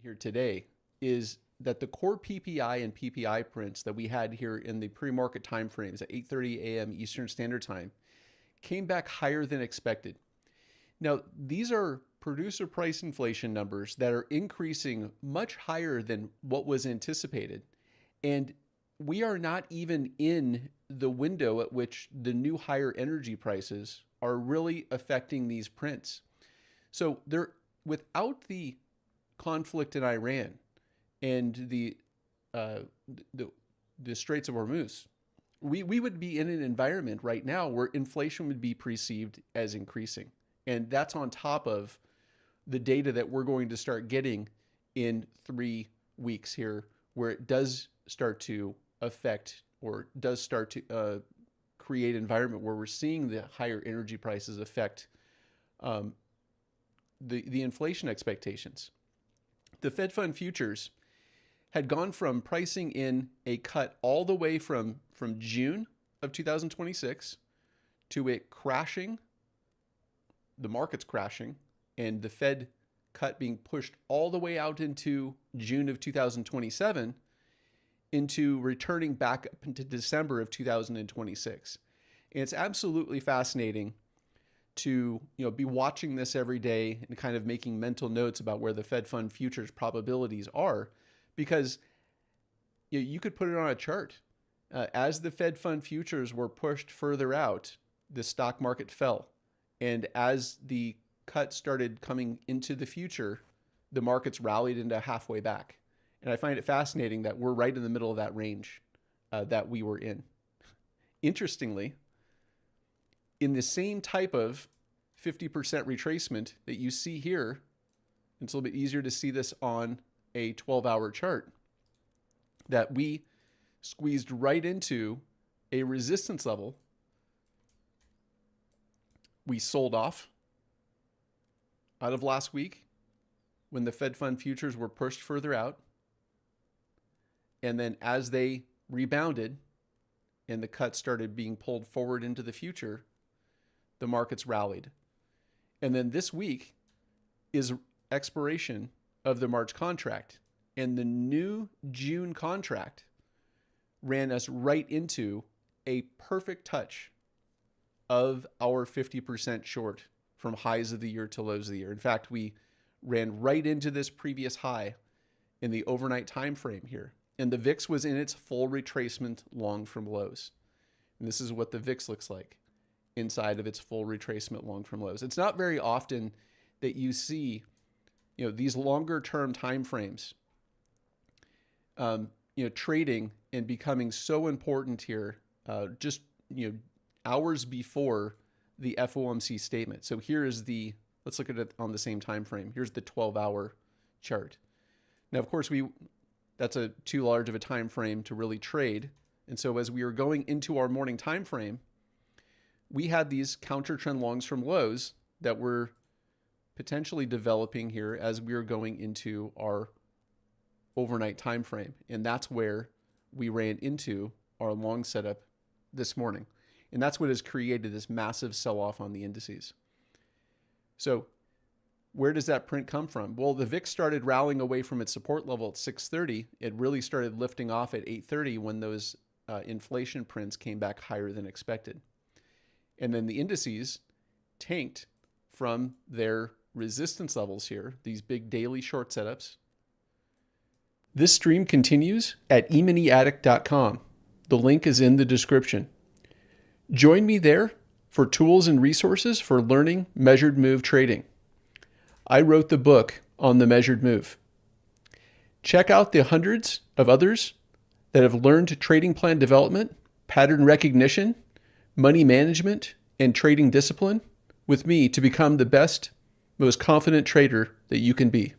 here today is that the core PPI and PPI prints that we had here in the pre-market timeframes at 8:30 a.m. Eastern Standard Time came back higher than expected. Now, these are producer price inflation numbers that are increasing much higher than what was anticipated. And we are not even in the window at which the new higher energy prices are really affecting these prints. So there, without the conflict in Iran and uh, the the Straits of Hormuz, we would be in an environment right now where inflation would be perceived as increasing. And that's on top of the data that we're going to start getting in 3 weeks here, where it does start to affect or does start to create an environment where we're seeing the higher energy prices affect um, the inflation expectations. The Fed Fund futures had gone from pricing in a cut all the way from June of 2026 to it crashing, the market's crashing, and the Fed cut being pushed all the way out into June of 2027 into returning back up into December of 2026. And it's absolutely fascinating to be watching this every day and kind of making mental notes about where the Fed Fund futures probabilities are, because you could put it on a chart. As the Fed Fund futures were pushed further out, the stock market fell. And as the cut started coming into the future, the markets rallied into halfway back. And I find it fascinating that we're right in the middle of that range that we were in. Interestingly, in the same type of 50% retracement that you see here, it's a little bit easier to see this on a 12-hour chart, that we squeezed right into a resistance level. We sold off out of last week when the Fed Fund futures were pushed further out. And then as they rebounded and the cut started being pulled forward into the future, the markets rallied. And then this week is expiration of the March contract. And the new June contract ran us right into a perfect touch of our 50% short from highs of the year to lows of the year. In fact, we ran right into this previous high in the overnight time frame here. And the VIX was in its full retracement long from lows. And this is what the VIX looks like inside of its full retracement long from lows. It's not very often that you see, these longer term time frames, trading and becoming so important here, just, hours before the FOMC statement. So here is let's look at it on the same time frame. Here's the 12-hour chart. Now, of course, that's too large of a time frame to really trade. And so as we were going into our morning time frame, we had these counter trend longs from lows that were potentially developing here as we were going into our overnight time frame. And that's where we ran into our long setup this morning. And that's what has created this massive sell-off on the indices. So where does that print come from? Well, the VIX started rallying away from its support level at 630. It really started lifting off at 830 when those inflation prints came back higher than expected. And then the indices tanked from their resistance levels here, these big daily short setups. This stream continues at eMiniAddict.com. The link is in the description. Join me there for tools and resources for learning measured move trading. I wrote the book on the measured move. Check out the hundreds of others that have learned trading plan development, pattern recognition, money management, and trading discipline with me to become the best, most confident trader that you can be.